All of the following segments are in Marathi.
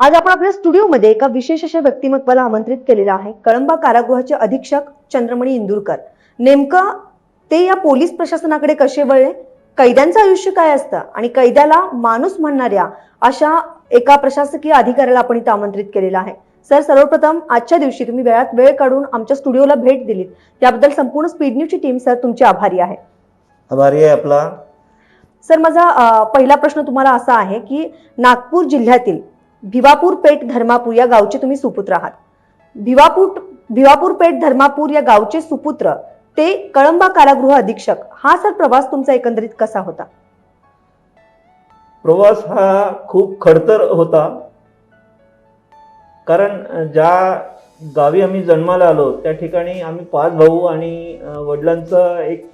आज आपण आपल्या स्टुडिओमध्ये एका विशेष अशा व्यक्तिमत्वाला आमंत्रित केलेलं आहे. कळंबा कारागृहाचे अधीक्षक चंद्रमणी इंदुरकर. नेमकं ते या पोलीस प्रशासनाकडे कसे वळले, कैद्यांचं आयुष्य काय असतं आणि कैद्याला माणूस म्हणणाऱ्या अशा एका प्रशासकीय अधिकाऱ्याला आपण इथं आमंत्रित केलेलं आहे. सर, सर्वप्रथम आजच्या दिवशी तुम्ही वेळात वेळ काढून आमच्या स्टुडिओला भेट दिलीत त्याबद्दल संपूर्ण स्पीड न्यूजची टीम सर तुमची आभारी आहे. आभारी आहे आपला. सर, माझा पहिला प्रश्न तुम्हाला असा आहे की नागपूर जिल्ह्यातील भिवापूर पेठ धर्मापूर या गावचे तुम्ही सुपुत्र आहात. भिवापूर पेठ धर्मापूर या गावचे सुपुत्र ते कळंबा कारागृह अधीक्षक, हा सर प्रवास तुमचा एकंदरीत कसा होता? प्रवास हा खूप खडतर होता, कारण ज्या गावी आम्ही जन्माला आलो त्या ठिकाणी आम्ही 5 भाऊ आणि वडिलांचा एक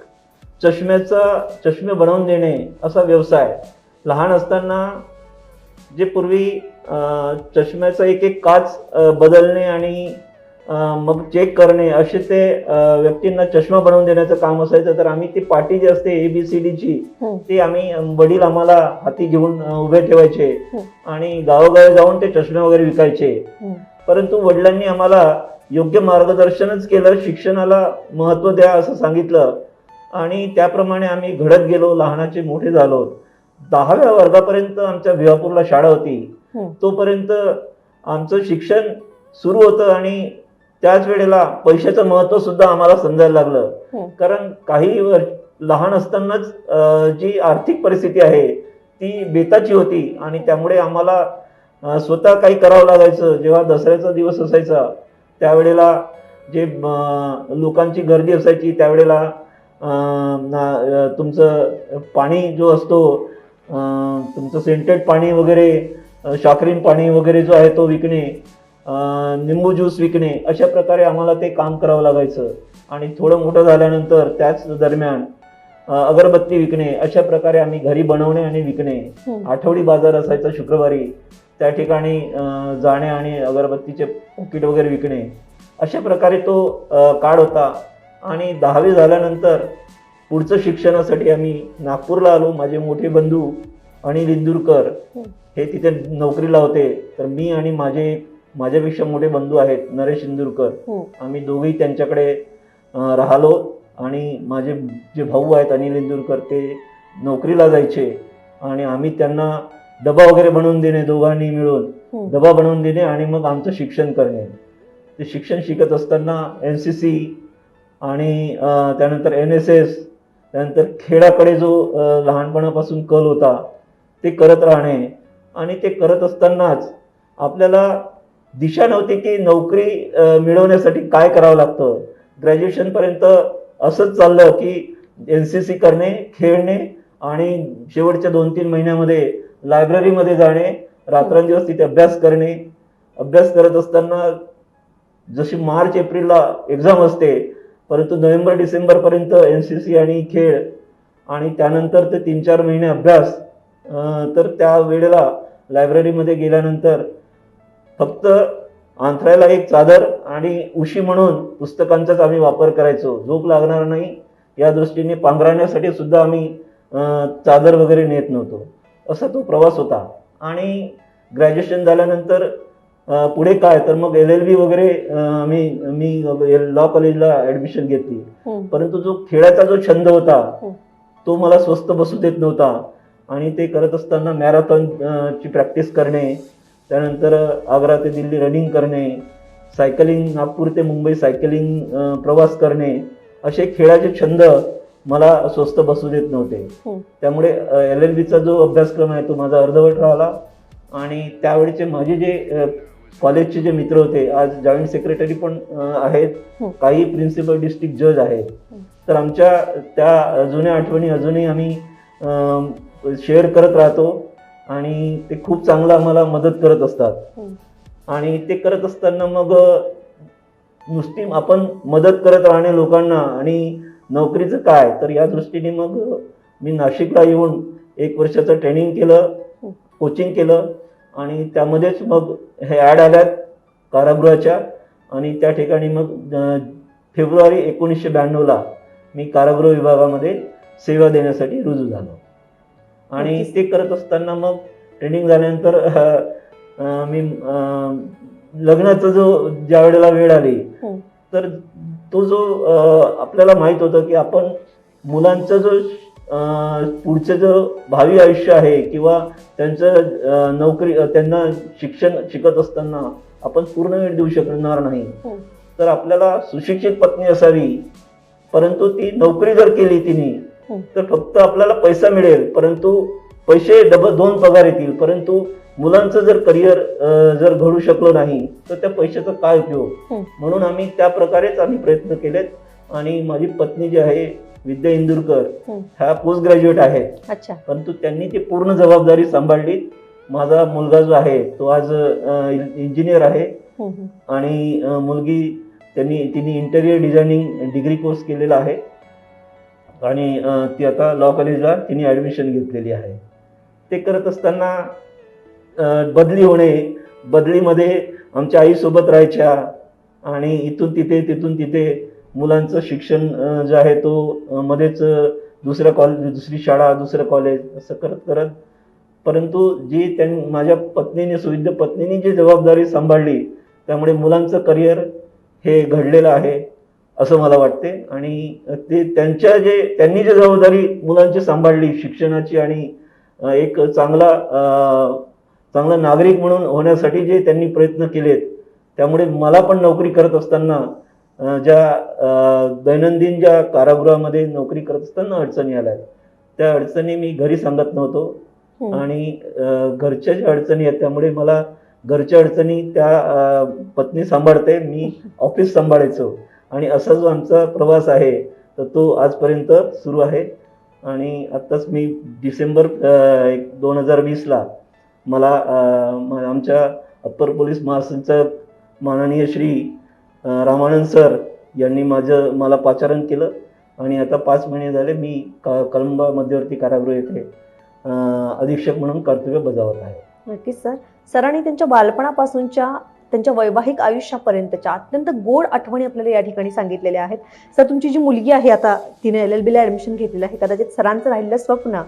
चष्मे बनवून देणे असा व्यवसाय. लहान असताना जे पूर्वी चष्म्याचा एक एक काच बदलणे आणि मग चेक करणे असे ते व्यक्तींना चष्मा बनवून देण्याचं काम असायचं. तर आम्ही ती पाटी जी असते ABCD ची ती आम्ही वडील आम्हाला हाती घेऊन उभे ठेवायचे आणि गावोगावी जाऊन ते चष्मे वगैरे विकायचे. परंतु वडिलांनी आम्हाला योग्य मार्गदर्शनच केलं, शिक्षणाला महत्त्व द्या असं सांगितलं आणि त्याप्रमाणे आम्ही घडत गेलो, लहानाचे मोठे झालो. 10व्या वर्गापर्यंत आमच्या भिवापूरला शाळा होती. तोपर्यंत आमचं शिक्षण सुरू होतं आणि त्याच वेळेला पैशाचं महत्त्व सुद्धा आम्हाला समजायला लागलं. कारण काही लहान असतानाच जी आर्थिक परिस्थिती आहे ती बेताची होती आणि त्यामुळे आम्हाला स्वतः काही करावं लागायचं. जेव्हा दसऱ्याचा दिवस असायचा त्यावेळेला जे लोकांची गर्दी असायची त्यावेळेला तुमचं पाणी जो असतो, तुमचं सेंटेड पाणी वगैरे, साखरीन पाणी वगैरे जो आहे तो विकणे, निंबू ज्यूस विकणे, अशा प्रकारे आम्हाला ते काम करावं लागायचं. आणि थोडं मोठं झाल्यानंतर त्याच दरम्यान अगरबत्ती विकणे, अशा प्रकारे आम्ही घरी बनवणे आणि विकणे. आठवडी बाजार असायचा शुक्रवारी, त्या ठिकाणी जाणे आणि अगरबत्तीचे पॉकेट वगैरे विकणे, अशा प्रकारे तो काळ होता. आणि 10वी झाल्यानंतर पुढचं शिक्षणासाठी आम्ही नागपूरला आलो. माझे मोठे बंधू अनिल इंदुरकर हे तिथे नोकरीला होते. तर मी आणि माझ्यापेक्षा मोठे बंधू आहेत नरेश इंदुरकर, आम्ही दोघेही त्यांच्याकडे राहिलो. आणि माझे जे भाऊ आहेत अनिल इंदुरकर ते नोकरीला जायचे आणि आम्ही त्यांना डबा वगैरे बनवून देणे, दोघांनी मिळून डबा बनवून देणे आणि मग आमचं शिक्षण करणे. ते शिक्षण शिकत असताना NCC आणि त्यानंतर NSS, त्यानंतर खेळाकडे जो लहानपणापासून कल होता ते करत राहणे. आणि ते करत असतानाच आपल्याला दिशा नव्हती की नोकरी मिळवण्यासाठी काय करावं लागतं. ग्रॅज्युएशनपर्यंत असंच चाललं की NCC करणे, खेळणे आणि शेवटच्या 2-3 महिन्यामध्ये लायब्ररीमध्ये जाणे, रात्रंदिवस तिथे अभ्यास करणे. अभ्यास करत असताना जशी मार्च एप्रिलला एक्झाम असते, परंतु नोव्हेंबर डिसेंबरपर्यंत NCC आणि खेळ आणि त्यानंतर ते 3-4 महिने अभ्यास. तर त्या वेळेला लायब्ररीमध्ये गेल्यानंतर फक्त अंथरायला एक चादर आणि उशी म्हणून पुस्तकांचाच आम्ही वापर करायचो. झोप लागणार नाही या दृष्टीने पांघराण्यासाठी सुद्धा आम्ही चादर वगैरे नेत नव्हतो. असा तो प्रवास होता. आणि ग्रॅज्युएशन झाल्यानंतर पुढे काय तर मग LLB वगैरे मी लॉ कॉलेजला ऍडमिशन घेतली. परंतु जो खेळाचा जो छंद होता तो मला स्वस्थ बसू देत नव्हता. आणि ते करत असताना मॅरेथॉन ची प्रॅक्टिस करणे, त्यानंतर आग्रा ते दिल्ली रनिंग करणे, सायकलिंग, नागपूर ते मुंबई सायकलिंग प्रवास करणे, असे खेळाचे छंद मला स्वस्थ बसू देत नव्हते. त्यामुळे LLBचा जो अभ्यासक्रम आहे तो माझा अर्धवट राहिला. आणि त्यावेळेचे माझे जे कॉलेजचे जे मित्र होते, आज जॉईंट सेक्रेटरी पण आहेत, काही प्रिन्सिपल डिस्ट्रिक्ट जज आहेत. तर आमच्या त्या जुन्या आठवणी अजूनही आम्ही शेअर करत राहतो आणि ते खूप चांगलं आम्हाला मदत करत असतात. आणि ते करत असताना मग नुसती आपण मदत करत राहणे लोकांना आणि नोकरीचं काय, तर या दृष्टीने मग मी नाशिकला येऊन 1 वर्षाचं ट्रेनिंग केलं, कोचिंग केलं. आणि त्यामध्येच मग हे ॲड आल्यात कारागृहाच्या. आणि त्या ठिकाणी मग फेब्रुवारी 1992ला मी कारागृह विभागामध्ये सेवा देण्यासाठी रुजू झालो. आणि ते करत असताना मग ट्रेनिंग झाल्यानंतर मी लग्नाचा ज्या वेळेला वेळ आली हम्म. तर तो जो आपल्याला माहित होतं की आपण मुलांचं जो पुढचं जो भावी आयुष्य आहे किंवा त्यांचं नोकरी त्यांना शिक्षण शिकत असताना आपण पूर्ण वेळ देऊ शकणार नाही. तर आपल्याला सुशिक्षित पत्नी असावी, परंतु ती नोकरी जर केली तिने तर फक्त आपल्याला पैसा मिळेल, परंतु पैसे दोन पगार येतील, परंतु मुलांचं जर करिअर जर घडू शकलो नाही तर त्या पैशाचा काय उपयोग. म्हणून आम्ही त्या प्रकारेच आम्ही प्रयत्न केलेत. आणि माझी पत्नी जी आहे विद्या इंदुरकर ह्या पोस्ट ग्रॅज्युएट आहेत, अच्छा. परंतु त्यांनी ती पूर्ण जबाबदारी सांभाळली. माझा मुलगा जो आहे तो आज इंजिनियर आहे आणि मुलगी तिने इंटेरियर डिझायनिंग डिग्री कोर्स केलेला आहे आणि ती आता लॉ कॉलेजला तिने ॲडमिशन घेतलेली आहे. ते करत असताना बदली होणे, बदलीमध्ये आमच्या आई सोबत राहायच्या आणि इथून तिथे तिथून तिथे मुलांचं शिक्षण जे आहे तो मध्येच दुसरी शाळा दुसरं कॉलेज असं करत करत, परंतु जी माझ्या पत्नीने सुविद्य पत्नीने जी जबाबदारी सांभाळली त्यामुळे मुलांचं करिअर हे घडलेलं आहे असं मला वाटते. आणि ते त्यांनी जी जबाबदारी मुलांची सांभाळली शिक्षणाची आणि एक चांगला नागरिक म्हणून होण्यासाठी जे त्यांनी प्रयत्न केलेत, त्यामुळे मला पण नोकरी करत असताना दैनंदिन ज्या कारागृहामध्ये नोकरी करत असताना अडचणी आल्या, त्या अडचणी मी घरी सांगत नव्हतो आणि घरच्या ज्या अडचणी आहेत त्यामुळे मला घरच्या अडचणी त्या पत्नी सांभाळते, मी ऑफिस सांभाळायचो आणि असा जो आमचा प्रवास आहे तर तो आजपर्यंत सुरू आहे. आणि आत्ताच मी डिसेंबर 2020ला मला आमच्या अप्पर पोलीस महासंचालक माननीय श्री रामानंद सर यांनी मला पाचारण केलं आणि आता 5 महिने झाले मी कळंबा मध्यवर्ती कारागृह येथे अधीक्षक म्हणून कर्तव्य बजावत आहे. नक्कीच सर. सरांनी त्यांच्या बालपणापासूनच्या त्यांच्या वैवाहिक आयुष्यापर्यंतच्या अत्यंत गोड आठवणी आपल्याला या ठिकाणी सांगितलेल्या आहेत. सर, तुमची जी मुलगी आहे आता तिने LLB-ला ॲडमिशन घेतलेलं आहे, कदाचित सरांचं राहिलेलं स्वप्न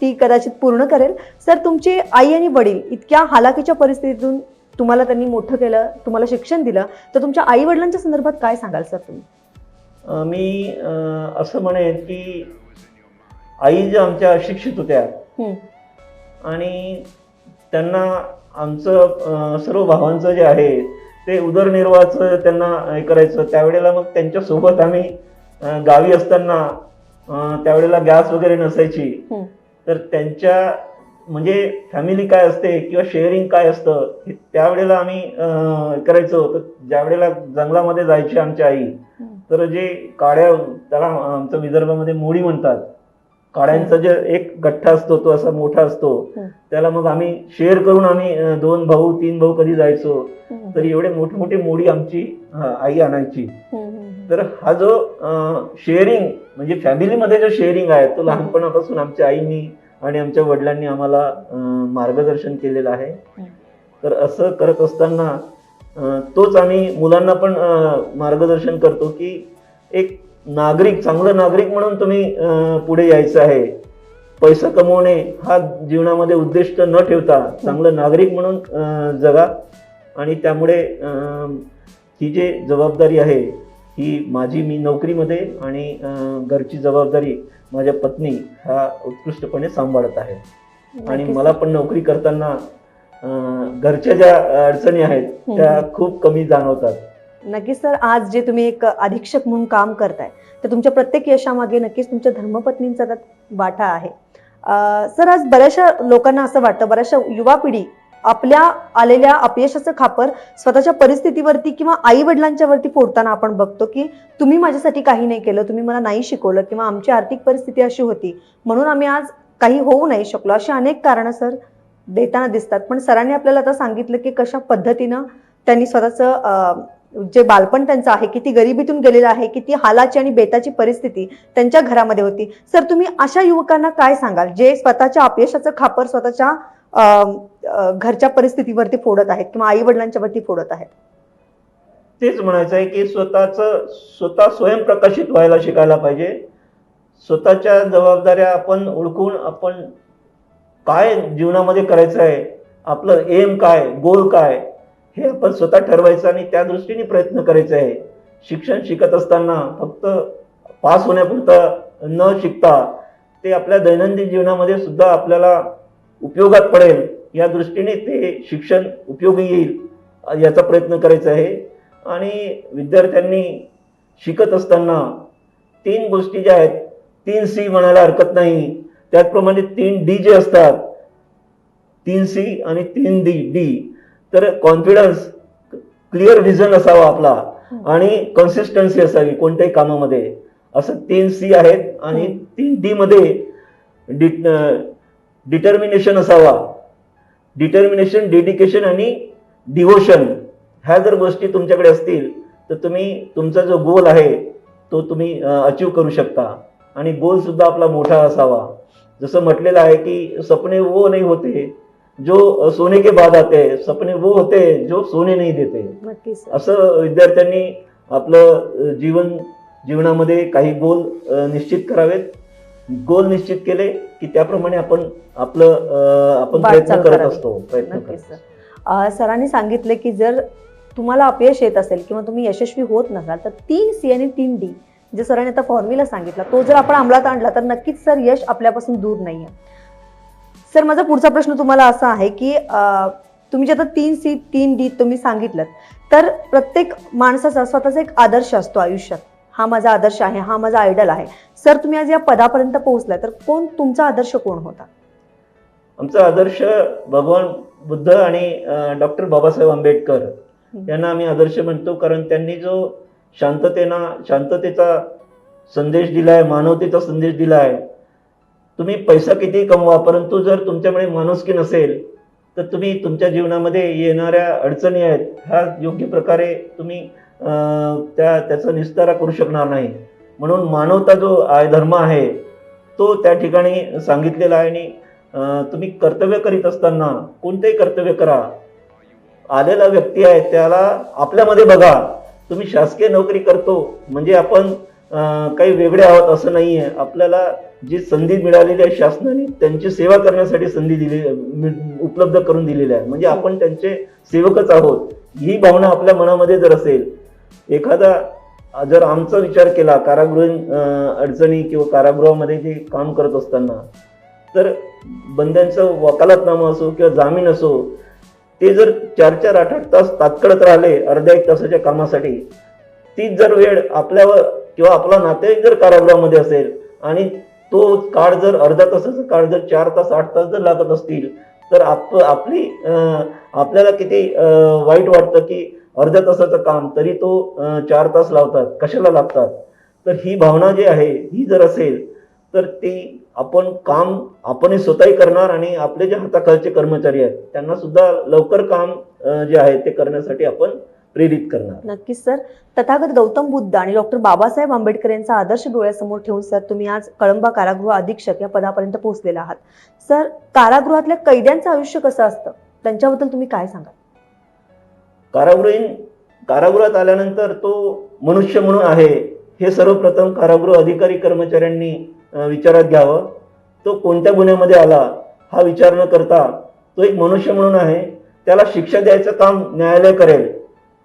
ती कदाचित पूर्ण करेल. सर, तुमचे आई आणि वडील इतक्या हालाकीच्या परिस्थितीतून तुम्हाला त्यांनी मोठं केलं, तुम्हाला शिक्षण दिलं, तर तुमच्या आई वडिलांच्या संदर्भात काय सांगाल सर तुम्ही? मी असं म्हणेन की आई ज्या आमच्या अशिक्षित होत्या आणि त्यांना आमचं सर्व भावांचं जे आहे ते उदरनिर्वाहाचं त्यांना हे करायचं. त्यावेळेला मग त्यांच्यासोबत आम्ही गावी असताना त्यावेळेला गॅस वगैरे नसायची, तर त्यांच्या म्हणजे फॅमिली काय असते किंवा शेअरिंग काय असतं त्यावेळेला आम्ही करायचो. तर ज्या वेळेला जंगलामध्ये जायची आमची आई, तर जे काड्या, त्याला आमच्या विदर्भामध्ये मोडी म्हणतात, काड्यांचा जे एक गठ्ठा असतो तो असा मोठा असतो, त्याला मग आम्ही शेअर करून आम्ही 2 भाऊ 3 भाऊ कधी जायचो, तर एवढे मोठमोठे मोडी आमची आई आणायची. तर हा जो शेअरिंग म्हणजे फॅमिलीमध्ये जो शेअरिंग आहे तो लहानपणापासून आमच्या आईनी आणि आमच्या वडिलांनी आम्हाला मार्गदर्शन केलेलं आहे. तर असं करत असताना तोच आम्ही मुलांना पण मार्गदर्शन करतो की एक चांगलं नागरिक म्हणून तुम्ही पुढे यायचं आहे. पैसा कमवणे हा जीवनामध्ये उद्दिष्ट न ठेवता चांगलं नागरिक म्हणून जगा. आणि त्यामुळे ही जी जबाबदारी आहे ही मी नोकरीमध्ये आणि घरची जबाबदारी माझ्या पत्नी ह्या उत्कृष्टपणे सांभाळत आहे. आणि मला पण नोकरी करताना घरच्या ज्या अडचणी आहेत त्या खूप कमी जाणवतात. नक्कीच सर. आज जे तुम्ही एक अधीक्षक म्हणून काम करताय तर तुमच्या प्रत्येक यशामागे नक्कीच तुमच्या धर्मपत्नींचा त्यात वाटा आहे. सर, आज बऱ्याचशा लोकांना असं वाटतं, बऱ्याचशा युवा पिढी आपल्या आलेल्या अपयशाचं खापर स्वतःच्या परिस्थितीवरती किंवा आई वडिलांच्या वरती फोडताना आपण बघतो की तुम्ही माझ्यासाठी काही नाही केलं, तुम्ही मला नाही शिकवलं किंवा आमची आर्थिक परिस्थिती अशी होती म्हणून आम्ही आज काही होऊ नाही शकलो, अशी अनेक कारणं सर देताना दिसतात. पण सरांनी आपल्याला आता सांगितलं की कशा पद्धतीनं त्यांनी स्वतःचं जे बालपण त्यांचं आहे, किती गरिबीतून गेलेलं आहे, किती हालाची आणि बेताची परिस्थिती त्यांच्या घरामध्ये होती. सर, तुम्ही अशा युवकांना काय सांगाल जे स्वतःच्या अपयशाचं खापर स्वतःच्या घरच्या परिस्थितीवरती फोडत आहेत किंवा आई वडिलांच्या वरती फोडत आहेत? तेच म्हणायचं आहे की स्वतः स्वयंप्रकाशित व्हायला शिकायला पाहिजे. स्वतःच्या जबाबदाऱ्या आपण ओळखून आपण काय जीवनामध्ये करायचं आहे आपलं एम काय, गोल काय, हे आपण स्वतः ठरवायचं आणि त्या दृष्टीने प्रयत्न करायचे आहे. शिक्षण शिकत असताना फक्त पास होण्यापुरतं न शिकता ते आपल्या दैनंदिन जीवनामध्ये सुद्धा आपल्याला उपयोगात पडेल या दृष्टीने ते शिक्षण उपयोगी येईल याचा प्रयत्न करायचा आहे. आणि विद्यार्थ्यांनी शिकत असताना 3 गोष्टी ज्या आहेत, 3 सी म्हणायला हरकत नाही, त्याचप्रमाणे 3 डी जे असतात, 3 सी आणि 3 डी. तर कॉन्फिडन्स, क्लिअर विजन असावा आपला आणि कन्सिस्टन्सी असावी कोणत्याही कामामध्ये, असं 3 सी आहेत. आणि 3 डी मध्ये डिटर्मिनेशन असावा. डिटर्मिनेशन, डेडिकेशन आणि डिव्होशन ह्या जर गोष्टी तुमच्याकडे असतील तर तुम्ही तुमचा जो गोल आहे तो तुम्ही अचीव करू शकता. आणि गोल सुद्धा आपला मोठा असावा. जसं म्हटलेलं आहे की सपने वो नहीं होते जो सोने के बाद आते, सपने वो होते जो सोने नहीं देते. नक्कीच. असं विद्यार्थ्यांनी आपलं जीवनामध्ये काही गोल निश्चित करावेत. गोल निश्चित केले की त्याप्रमाणे आपण प्रयत्न वाटचाल करत करावी. असतो. प्रयत्न नक्कीच करत सर. सरांनी सांगितले की जर तुम्हाला अपयश येत असेल किंवा तुम्ही यशस्वी होत नसाल तर 3 सी आणि 3 डी जे सरांनी आता फॉर्म्युला सांगितला तो जर आपण अंमलात आणला तर नक्कीच सर यश आपल्यापासून दूर नाहीये. सर माझा पुढचा प्रश्न तुम्हाला असा आहे की तुम्ही जे आता 3 सी 3 डी तुम्ही सांगितलं तर प्रत्येक माणसाचा स्वतःचा एक आदर्श असतो आयुष्यात. हा माझा आदर्श आहे, हा माझा आयडल आहे. सर तुम्ही आज या पदापर्यंत पोहोचलाय तर तुमचा आदर्श कोण होता? आमचा आदर्श भगवान बुद्ध आणि डॉक्टर बाबासाहेब आंबेडकर यांना आम्ही आदर्श म्हणतो. कारण त्यांनी जो शांततेचा संदेश दिलाय, मानवतेचा संदेश दिलाय. तुम्ही पैसा किती कमवा परंतु जर तुमच्याकडे माणुसकी नसेल तर तुम्ही तुमच्या जीवनामध्ये येणाऱ्या अडचणी आहेत ह्या योग्य प्रकारे तुम्ही त्याचा निस्तारा करू शकणार नाही. म्हणून मानवता जो धर्म आहे तो त्या ठिकाणी सांगितलेला आहे. आणि तुम्ही कर्तव्य करीत असताना कोणतेही कर्तव्य करा. आलेला व्यक्ती आहे त्याला आपल्यामध्ये बघा. तुम्ही शासकीय नोकरी करतो म्हणजे आपण काही वेगळे आहोत असं नाही आहे. आपल्याला जी संधी मिळालेली आहे शासनाने त्यांची सेवा करण्यासाठी उपलब्ध करून दिलेली आहे. म्हणजे आपण त्यांचे सेवकच आहोत. ही भावना आपल्या मनामध्ये जर असेल, जर आमचा विचार केला कारागृह अडचणी किंवा कारागृहामध्ये जे काम करत असताना तर बंद्यांचं वकालतनामा असो किंवा जामीन असो ते जर 4-4, 8-8 तास तात्कडत राहिले अर्ध्या 1 तासाच्या कामासाठी, तीच जर वेळ आपल्यावर किंवा आपला नातेवाईक जर कारागृहामध्ये असेल आणि तो काळ जर अर्धा तासाचा काळ जर 4 तास 8 तास जर लागत असतील तर आपल्याला किती वाईट वाटतं की अर्ध्या तासाचं काम तरी तो 4 तास लावतात, कशाला लागतात. तर ही भावना जी आहे ही जर असेल तर ती आपण स्वतःही करणार आणि आपले जे हाताखालचे कर्मचारी आहेत त्यांना सुद्धा लवकर काम जे आहे ते करण्यासाठी आपण प्रेरित करणार. नक्कीच सर. तथागत गौतम बुद्ध आणि डॉक्टर बाबासाहेब आंबेडकर यांचा आदर्श डोळ्यासमोर ठेवून सर तुम्ही आज कळंबा कारागृह अधीक्षक या पदापर्यंत पोहोचलेला आहात. सर कारागृहातल्या कैद्यांचं आयुष्य कसं असतं त्यांच्याबद्दल तुम्ही काय सांगाल? कारागृहात आल्यानंतर तो मनुष्य म्हणून आहे हे सर्वप्रथम कारागृह अधिकारी कर्मचाऱ्यांनी विचारात घ्यावं. तो कोणत्या गुन्ह्यामध्ये आला हा विचार न करता तो एक मनुष्य म्हणून आहे. त्याला शिक्षा द्यायचं काम न्यायालय करेल.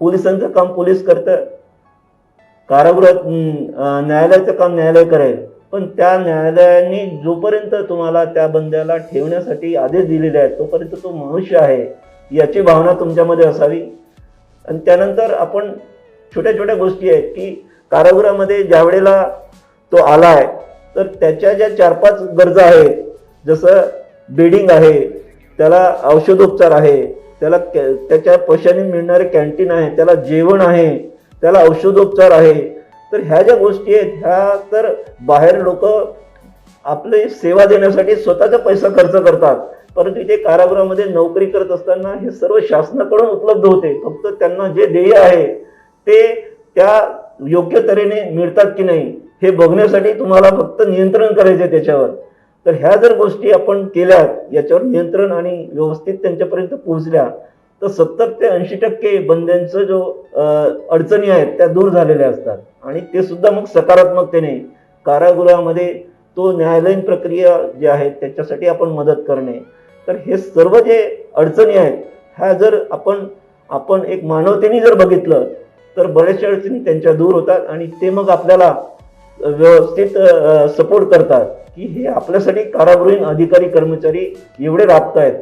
पोलिसांचं काम पोलीस करतं, कारागृहात न्यायालयाचं काम न्यायालय करेल. पण त्या न्यायालयाने जोपर्यंत तुम्हाला त्या बंद्याला ठेवण्यासाठी आदेश दिलेले आहेत तोपर्यंत तो मनुष्य आहे याची भावना तुमच्यामध्ये असावी. आणि त्यानंतर आपण छोट्या छोट्या गोष्टी आहेत की कारागृहामध्ये ज्या वेळेला तो आलाय तर त्याच्या ज्या 4-5 गरजा आहेत, जसं बेडिंग आहे, त्याला औषधोपचार आहे, त्याला त्याच्या पैशाने मिळणारे कॅन्टीन आहे, त्याला जेवण आहे, त्याला औषधोपचार आहे. तर ह्या ज्या गोष्टी आहेत ह्या तर बाहेर लोक आपली सेवा देण्यासाठी स्वतःचा पैसा खर्च करतात. परंतु इथे कारागृहामध्ये नोकरी करत असताना हे सर्व शासनाकडून उपलब्ध होते. फक्त त्यांना जे ध्येय आहे ते त्या योग्य तऱ्हेने मिळतात की नाही हे बघण्यासाठी तुम्हाला फक्त नियंत्रण करायचे त्याच्यावर. तर ह्या जर गोष्टी आपण केल्यात याच्यावर नियंत्रण आणि व्यवस्थित त्यांच्यापर्यंत पोहोचल्या तर 70 ते 80% बंद्यांचं जो अडचणी आहेत त्या दूर झालेल्या असतात. आणि ते सुद्धा मग सकारात्मकतेने कारागृहामध्ये तो न्यायालयीन प्रक्रिया जी आहे त्याच्यासाठी आपण मदत करणे, तर हे सर्व जे अडचणी आहेत ह्या जर आपण एक मानवतेने जर बघितलं तर बऱ्याचशा अडचणी त्यांच्या दूर होतात आणि ते मग आपल्याला व्यवस्थित सपोर्ट करतात की हे आपल्यासाठी कारागृहीन अधिकारी कर्मचारी एवढे राबतायत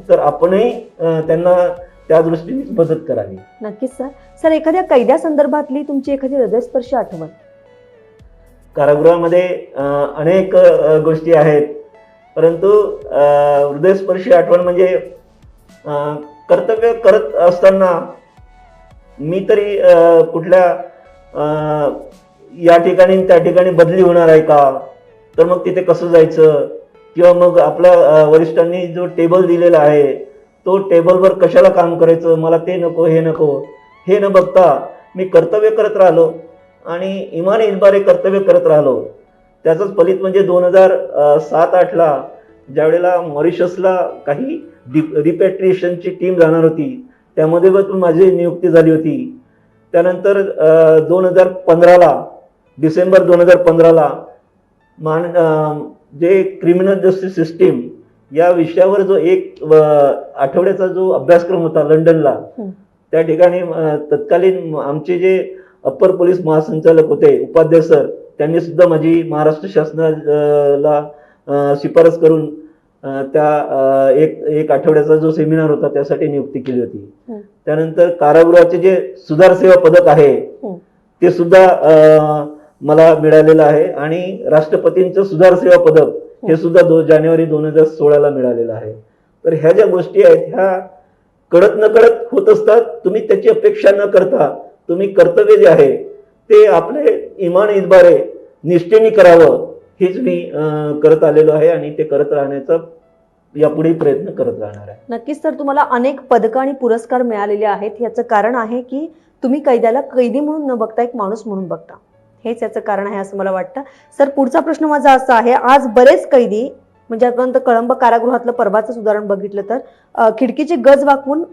तर आपणही त्यांना त्या दृष्टीने मदत करावी. नक्कीच सर. सर, एखाद्या कैद्या संदर्भातली तुमची एखादी हृदयस्पर्शी आठवण? कारागृहामध्ये अनेक गोष्टी आहेत, परंतु हृदयस्पर्शी आठवण म्हणजे कर्तव्य करत असताना मी तरी कुठल्या या ठिकाणी त्या ठिकाणी बदली होणार आहे का, तर मग तिथे कसं जायचं, किंवा मग आपल्या वरिष्ठांनी जो टेबल दिलेला आहे तो टेबलवर कशाला काम करायचं, मला ते नको हे नको, हे न बघता मी कर्तव्य करत राहिलो आणि इमाने इतबारे कर्तव्य करत राहिलो. त्याचंच फलित म्हणजे 2007-08ला ज्यावेळेला मॉरिशसला काही रिपॅट्रिएशनची टीम जाणार होती त्यामध्ये पण माझी नियुक्ती झाली होती. त्यानंतर 2015ला डिसेंबर 2015ला जे क्रिमिनल जस्टिस सिस्टीम या विषयावर जो एक आठवड्याचा जो अभ्यासक्रम होता लंडनला, त्या ठिकाणी तत्कालीन आमचे जे अप्पर पोलीस महासंचालक होते उपाध्याय सर, त्यांनी सुद्धा माझी महाराष्ट्र शासनाला शिफारस करून त्या एक आठवड्याचा जो सेमिनार होता त्यासाठी नियुक्ती केली होती. त्यानंतर कारागृहाचे जे सुधार सेवा पदक आहे ते सुद्धा मला मिळालेलं आहे आणि राष्ट्रपतींचं सुधार सेवा पदक हे सुद्धा जानेवारी 2016ला मिळालेलं आहे. तर ह्या ज्या गोष्टी आहेत ह्या कळत न कळत होत असतात. तुम्ही त्याची अपेक्षा न करता तुम्ही कर्तव्य जे आहे ते आपले इमान इतबारे निष्ठेने करावं हेच मी करत आलेलो आहे आणि ते करत राहण्याचा यापुढे प्रयत्न करत राहणार आहे. नक्कीच सर, तुम्हाला अनेक पदकं आणि पुरस्कार मिळालेले आहेत. याचं कारण आहे की तुम्ही कैद्याला कैदी म्हणून न बघता एक माणूस म्हणून बघता. हेच याचं कारण आहे असं मला वाटतं. सर, पुढचा प्रश्न माझा असा आहे, आज बरेच कैदी म्हणजे आपण कळंब कारागृहातलं परवाचं उदाहरण बघितलं तर खिडकीचे गज वाकवून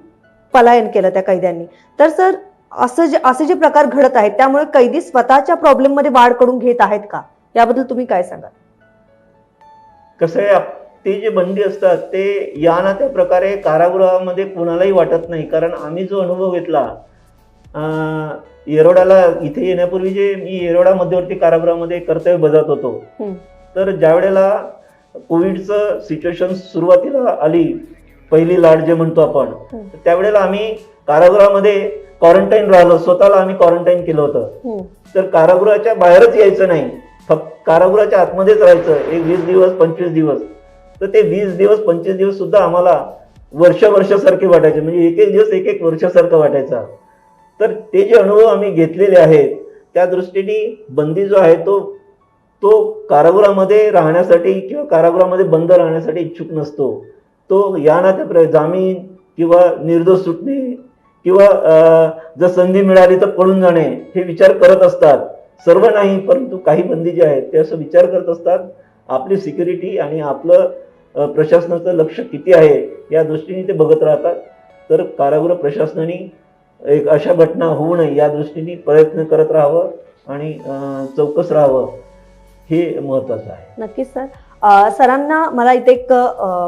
पलायन केलं त्या कैद्यांनी. तर सर, असे जे प्रकार घडत आहेत त्यामुळे कैदी स्वतःच्या प्रॉब्लेम मध्ये वाढ करून घेत आहेत का, याबद्दल तुम्ही काय सांगाल? कसं आहे, ते जे बंदी असतात ते या ना त्या प्रकारे कारागृहामध्ये कोणालाही वाटत नाही. कारण आम्ही जो अनुभव घेतला येरोडाला इथे येण्यापूर्वी, जे मी येरोडा मध्यवर्ती कारागृहामध्ये कर्तव्य बजावत होतो, तर ज्या वेळेला कोविडचं सिच्युएशन सुरुवातीला आली, पहिली लाट जे म्हणतो आपण, त्यावेळेला आम्ही कारागृहामध्ये क्वारंटाईन राहिलो. स्वतःला आम्ही क्वारंटाईन केलं होतं. तर कारागृहाच्या बाहेरच यायचं नाही, फक्त कारागृहाच्या आतमध्येच राहायचं एक 20 दिवस 25 दिवस. तर ते 20 दिवस 25 दिवस सुद्धा आम्हाला वर्षासारखे वाटायचे, म्हणजे एक दिवस एक वर्षासारखं वाटायचा. तर ते जे अनुभव आम्ही घेतलेले आहेत त्या दृष्टीने बंदी जो आहे तो कारागृहामध्ये राहण्यासाठी किंवा कारागृहामध्ये बंद राहण्यासाठी इच्छुक नसतो. तो या नात्या जामीन किंवा निर्दोष सुटणे किंवा जर संधी मिळाली तर पळून जाणे हे विचार करत असतात. सर्व नाही, परंतु काही बंदी जे आहेत ते असं विचार करत असतात. आपली सिक्युरिटी आणि आपलं प्रशासनाचं लक्ष किती आहे या दृष्टीने ते बघत राहतात. तर कारागृह प्रशासनाने एक अशा घटना होऊ नये या दृष्टीने प्रयत्न करत राहावं आणि चौकस राहावं हे महत्वाचं आहे. नक्कीच सर. सरांना मला इथे एक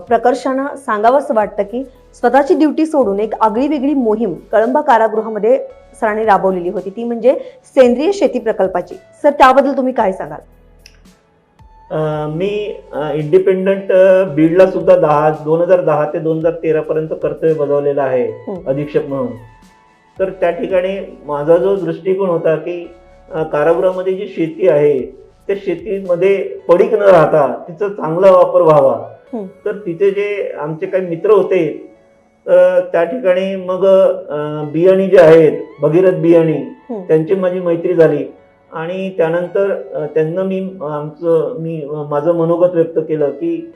प्रकर्षानं सांगावं असं वाटतं की स्वतःची ड्युटी सोडून एक आगळी वेगळी मोहीम कळंबा कारागृहामध्ये सरांनी राबवलेली होती, ती म्हणजे सेंद्रिय शेती प्रकल्पाची. सर, त्याबद्दल तुम्ही काय सांगाल? मी इंडिपेंडंट बीडला सुद्धा 2010 ते 2013 पर्यंत कर्तव्य बजावलेलं आहे अधीक्षक म्हणून. तर त्या ठिकाणी माझा जो दृष्टिकोन होता की कारागृहामध्ये जी शेती आहे त्या शेतीमध्ये पडीक न राहता तिचा चांगला वापर व्हावा. तर तिथे जे आमचे काही मित्र होते त्या ठिकाणी मग बियाणी जे आहेत भगीरथ बियाणी त्यांची माझी मैत्री झाली आणि त्यानंतर त्यांना मी माझं मनोगत व्यक्त केलं की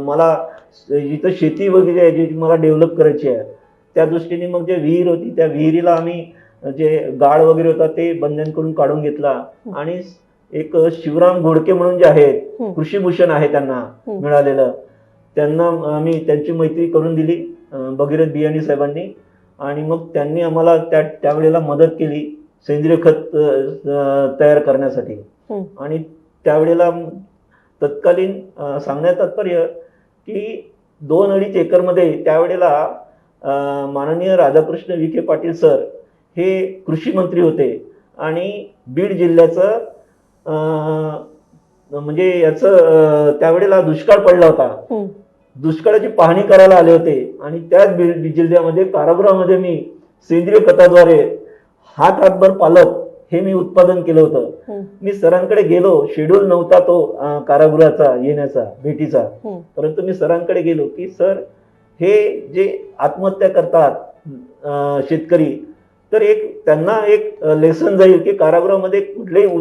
मला जिथं शेती वगैरे आहे जी मला डेव्हलप करायची आहे त्या दृष्टीने मग जे विहीर होती त्या विहिरीला आम्ही जे गाळ वगैरे होता ते बंद्यांकडून काढून घेतला आणि एक शिवराम घोडके म्हणून जे आहेत कृषीभूषण आहे त्यांना मिळालेलं, त्यांना आम्ही त्यांची मैत्री करून दिली भगीरथ बियाणी साहेबांनी आणि मग त्यांनी आम्हाला त्यावेळेला मदत केली सेंद्रिय खत तयार करण्यासाठी. आणि त्यावेळेला तत्कालीन सांगण्यात तात्पर्य की 2-2.5 एकरमध्ये त्यावेळेला माननीय राधाकृष्ण विखे पाटील सर हे कृषी मंत्री होते आणि बीड जिल्ह्याचं म्हणजे याचं त्यावेळेला दुष्काळ पडला होता. दुष्काळाची पाहणी करायला आले होते आणि त्याच बीड जिल्ह्यामध्ये कारागृहामध्ये मी सेंद्रिय खताद्वारे हातभर पालक हे मी उत्पादन केलं होतं. मी सरांकडे गेलो, शेड्यूल नव्हता तो कारागृहाचा येण्याचा भेटीचा, परंतु मी सरांकडे गेलो की सर हे जे आत्महत्या करतात शेतकरी, तर एक त्यांना एक लेसन जाईल की कारागृहामध्ये कुठलेही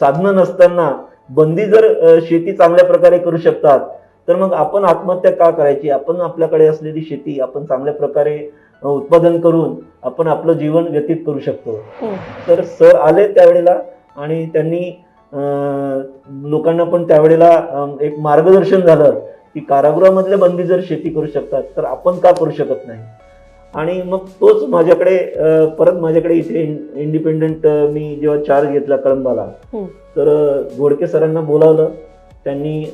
साधनं नसताना बंदी जर शेती चांगल्या प्रकारे करू शकतात, तर मग आपण आत्महत्या का करायची. आपण आपल्याकडे असलेली शेती आपण चांगल्या प्रकारे उत्पादन करून आपण आपलं जीवन व्यतीत करू शकतो. तर सर आले त्यावेळेला आणि त्यांनी लोकांना पण त्यावेळेला एक मार्गदर्शन झालं की कारागृहामधले बंदी जर शेती करू शकतात तर आपण का करू शकत नाही. आणि मग तोच माझ्याकडे परत माझ्याकडे इथे इंडिपेंडंट मी जेव्हा चार्ज घेतला कळंबाला, तर घोडके सरांना बोलावलं. त्यांनी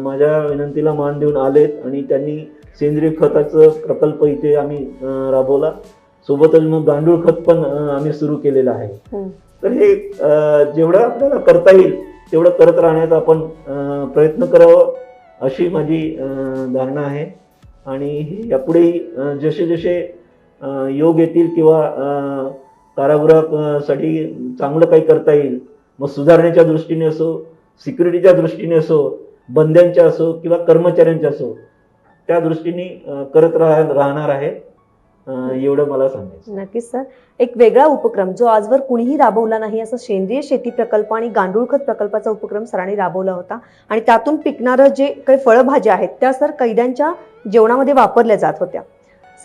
माझ्या विनंतीला मान देऊन आलेत आणि त्यांनी सेंद्रिय खताचं प्रकल्प इथे आम्ही राबवला. सोबतच मग गांडूळ खत पण आम्ही सुरू केलेलं आहे. तर हे जेवढं आपल्याला करता येईल तेवढं करत राहण्याचा आपण प्रयत्न करावं अशी माझी धारणा आहे. आणि यापुढेही जसे जसे योग येतील किंवा कारागृहासाठी चांगलं काही करता येईल, मग सुधारण्याच्या दृष्टीने असो, सिक्युरिटीच्या दृष्टीने असो, बंद्यांच्या असो किंवा कर्मचाऱ्यांच्या असो, त्या दृष्टीने करत राहणार आहे. एवढं मला सांगायचं. नक्कीच सर. एक वेगळा उपक्रम जो आजवर कुणीही राबवला नाही असा सेंद्रिय शेती प्रकल्प आणि गांडूळ खत प्रकल्पाचा उपक्रम सरांनी राबवला होता आणि त्यातून पिकणारं जे काही फळभाज्या आहेत त्या सर कैद्यांच्या जेवणामध्ये वापरल्या जात होत्या.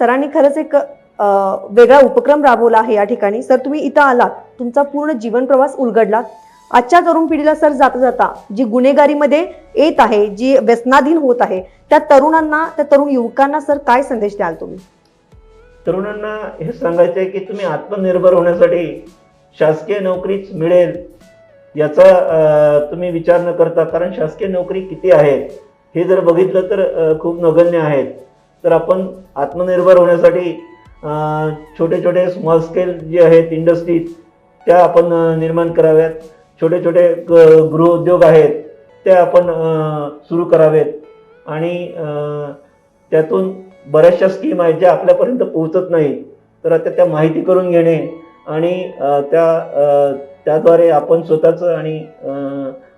सरांनी खरंच एक वेगळा उपक्रम राबवला आहे या ठिकाणी. सर तुम्ही इथं आलात, तुमचा पूर्ण जीवन प्रवास उलगडलात. आजच्या तरुण पिढीला सर जाता जाता जी गुन्हेगारीमध्ये येत आहे, जी व्यसनाधीन होत आहे, त्या तरुणांना, त्या तरुण युवकांना सर काय संदेश द्याल तुम्ही? तरुणांना हे सांगायचं आहे की तुम्ही आत्मनिर्भर होण्यासाठी शासकीय नोकरीच मिळेल याचा तुम्ही विचार न करता, कारण शासकीय नोकरी किती आहेत हे जर बघितलं तर खूप नगण्य आहेत. तर आपण आत्मनिर्भर होण्यासाठी छोटे छोटे स्मॉल स्केल जे आहेत इंडस्ट्री त्या आपण निर्माण कराव्यात. छोटे छोटे गृहउद्योग आहेत त्या आपण सुरू करावेत आणि त्यातून बऱ्याचशा स्कीम आहेत ज्या आपल्यापर्यंत पोहोचत नाहीत, तर आता त्या माहिती करून घेणे आणि त्याद्वारे आपण स्वतःचं आणि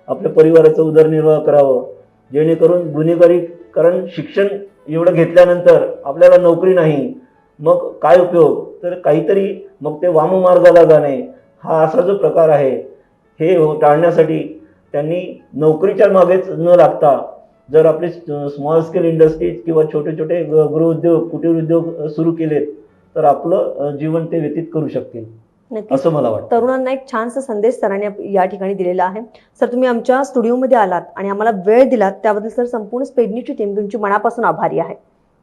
आपल्या परिवाराचं उदरनिर्वाह करावं, जेणेकरून गुन्हेगारी, कारण शिक्षण एवढं घेतल्यानंतर आपल्याला नोकरी नाही, मग काय उपयोग. तर काहीतरी मग ते वाममार्गाला जाणे हा असा जो प्रकार आहे हे टाळण्यासाठी त्यांनी नोकरीच्या मागेच न लागता जर आपले स्मॉल स्केल इंडस्ट्रीज किंवा छोटे छोटे गृहउद्योग, कुटीर उद्योग सुरू केलेत तर आपलं जीवन ते व्यतीत करू शकतील असं मला वाटतं. तरुणांना एक छानसा संदेश सरांनी या ठिकाणी दिलेला आहे. सर तुम्ही आमच्या स्टुडिओमध्ये आलात आणि आम्हाला वेळ दिलात त्याबद्दल सर संपूर्ण स्पेडनीची टीम तुमची मनापासून आभारी आहे.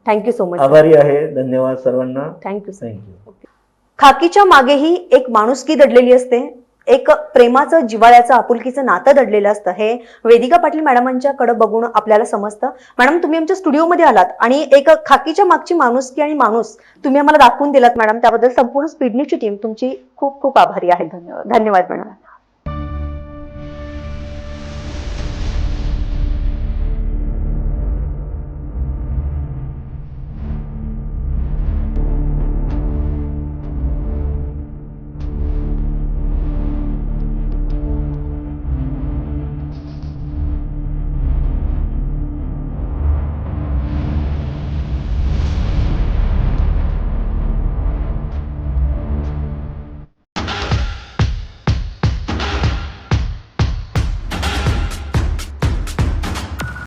Thank you so much. आभारी आहे. धन्यवाद सर्वांना. Thank you sir. थँक्यू. खाकीच्या मागेही एक माणुसकी दडलेली असते, एक प्रेमाचं, जिव्हाळ्याचं, आपुलकीचं नातं दडलेलं असतं. हे वेदिका पाटील मॅडमांच्याकडे बघून आपल्याला समजतं. मॅडम तुम्ही आमच्या स्टुडिओमध्ये आलात आणि एक खाकीच्या मागची माणुसकी आणि माणूस तुम्ही आम्हाला दाखवून दिलात मॅडम, त्याबद्दल संपूर्ण स्पीड न्यूजची टीम तुमची खूप खूप आभारी आहे. धन्यवाद. धन्यवाद मॅडम.